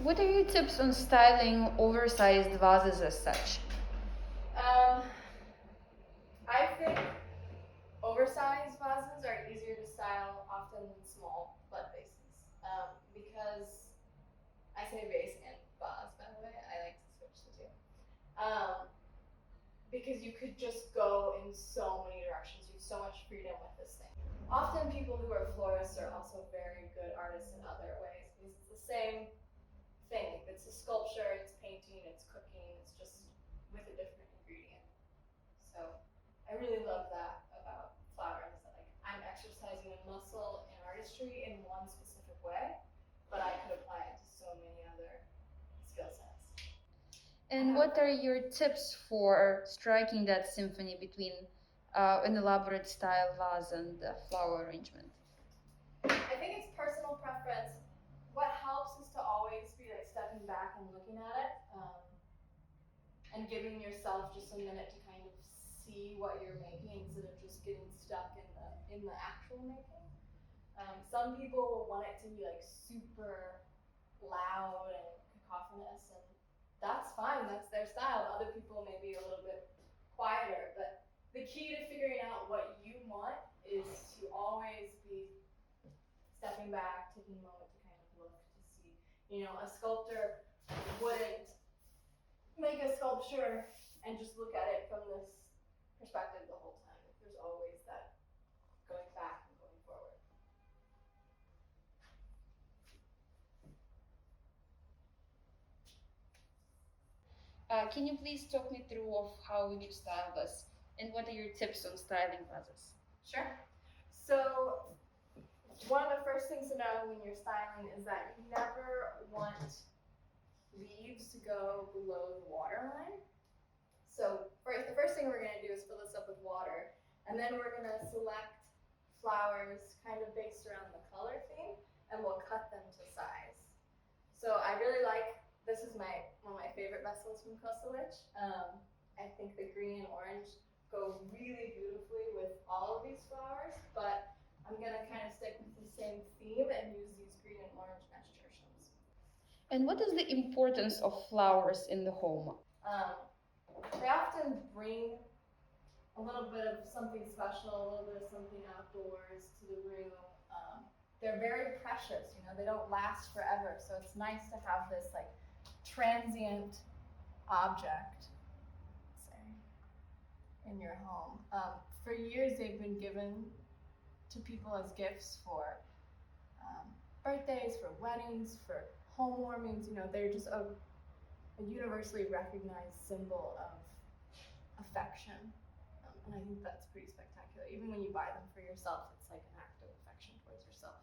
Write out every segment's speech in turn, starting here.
What are your tips on styling oversized vases as such? Um, I think oversized vases are easier to style often than small bud vases. Because I say vase and vase, by the way. I like to switch the two. Um, because you could just go in so many directions. You have so much freedom with this thing. Often people who are florists are also very good artists in other ways because it's the same thing. It's a sculpture, it's painting, it's cooking, it's just with a different ingredient. So I really love that about flowers. Like I'm exercising a muscle in artistry in one specific way, but I could apply it to so many other skill sets. And what are your tips for striking that symphony between an elaborate style vase and flower arrangement? I think it's personal preference. What helps is to always be like stepping back and looking at it, and giving yourself just a minute to kind of see what you're making instead of just getting stuck in the actual making. Some people want it to be like super loud and cacophonous, and that's fine. That's their style. Other people may be a little bit quieter, but the key to figuring out what you want is to always be stepping back, taking a moment to kind of look to see. You know, a sculptor wouldn't make a sculpture and just look at it from this perspective the whole time. There's always that going back and going forward. Can you please talk me through of how you style this and what are your tips on styling vases? Sure. So one of the first things to know when you're styling is that you never want leaves to go below the water line. So the first thing we're going to do is fill this up with water, and then we're going to select flowers kind of based around the color theme, and we'll cut them to size. So I really like, this is one of my favorite vessels from Kosovic. I think the green and orange go really beautifully with all of these flowers, but I'm going to kind of stick with the same theme and use these green and orange nasturtiums. And what is the importance of flowers in the home? They often bring a little bit of something special, a little bit of something outdoors to the room. They're very precious, you know, they don't last forever, so it's nice to have this like transient object, say, in your home. For years they've been given to people as gifts for birthdays, for weddings, for home warmings. You know, they're just a universally recognized symbol of affection. And I think that's pretty spectacular. Even when you buy them for yourself, it's like an act of affection towards yourself.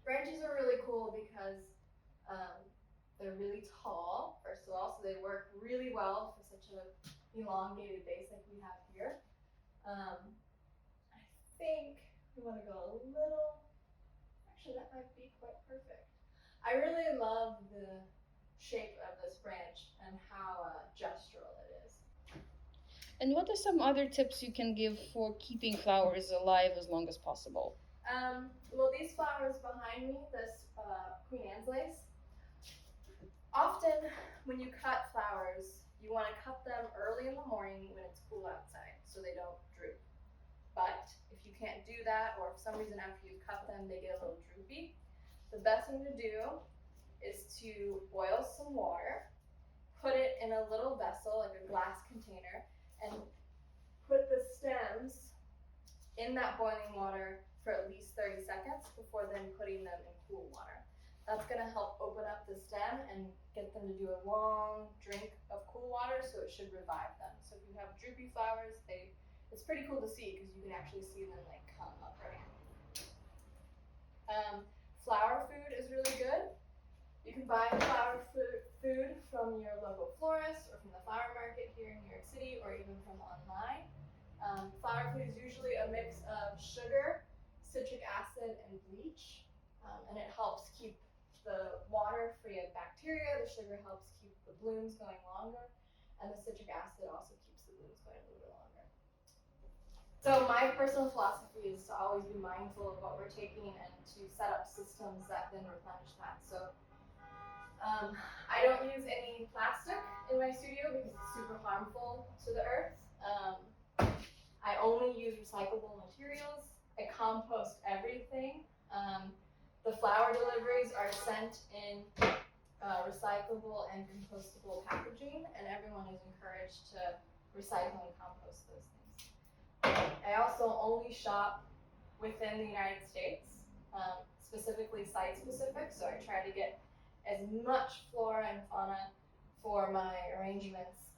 Branches are really cool because they're really tall, first of all, so they work really well for such an elongated base like we have here. I think we want to go a little, actually that might be quite perfect. I really love the shape of this branch and how gestural it is. And what are some other tips you can give for keeping flowers alive as long as possible? Well, these flowers behind me, this Queen Anne's lace, often when you cut flowers, you want to cut them early in the morning when it's cool outside so they don't droop. But if you can't do that, or if for some reason after you cut them they get a little droopy, the best thing to do is to boil some water, put it in a little vessel, like a glass container, and put the stems in that boiling water for at least 30 seconds before then putting them in cool water. That's going to help open up the stem and get them to do a long drink of cool water, so it should revive them. So if you have droopy flowers, it's pretty cool to see because you can actually see them like come upright. Flower food is really good. You can buy flower food from your local florist or from the flower market here in New York City, or even from online. Flower food is usually a mix of sugar, citric acid, and bleach, and it helps keep the water free of bacteria. The sugar helps keep the blooms going longer, and the citric acid also keeps the blooms going a little bit longer. So my personal philosophy is to always be mindful of what we're taking and to set up systems that then replenish that. So I don't use any plastic in my studio because it's super harmful to the earth. I only use recyclable materials. I compost everything. The flower deliveries are sent in recyclable and compostable packaging, and everyone is encouraged to recycle and compost those things. I also only shop within the United States, specifically site-specific, so I try to get as much flora and fauna for my arrangements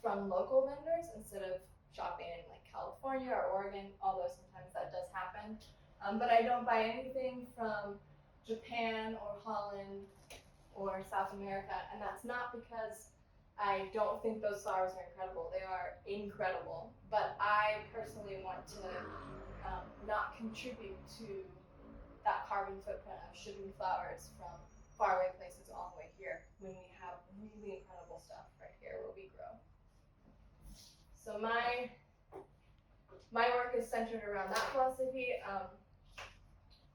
from local vendors instead of shopping in like California or Oregon, although sometimes that does happen. But I don't buy anything from Japan or Holland or South America, and that's not because I don't think those flowers are incredible. They are incredible, but I personally want to not contribute to that carbon footprint of shipping flowers from faraway places all the way here when we have really incredible stuff right here where we grow. So my work is centered around that philosophy.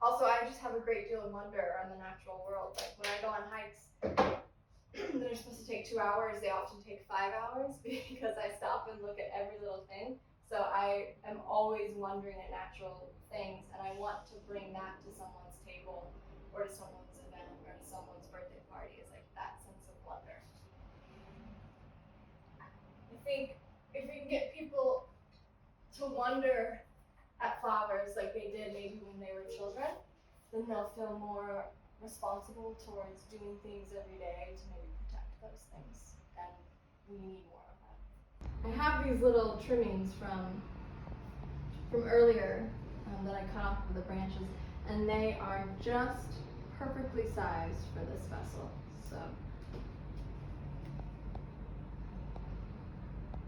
Also, I just have a great deal of wonder around the natural world. Like when I go on hikes, they're supposed to take 2 hours, they often take 5 hours because I stop and look at every little thing. So I am always wondering at natural things, and I want to bring that to someone's table or to someone's event or to someone's birthday party, is like that sense of wonder. I think if we can get people to wonder at flowers like they did maybe when they were children, then they'll feel more responsible towards doing things every day to maybe protect those things, and we need more of that. I have these little trimmings from earlier that I cut off of the branches, and they are just perfectly sized for this vessel. So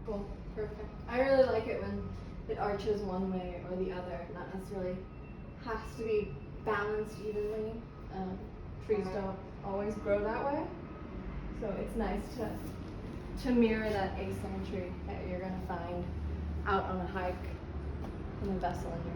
cool, perfect. I really like it when it arches one way or the other, not necessarily has to be balanced evenly. Trees don't always grow that way, so it's nice to mirror that asymmetry that you're going to find out on a hike in a vessel in your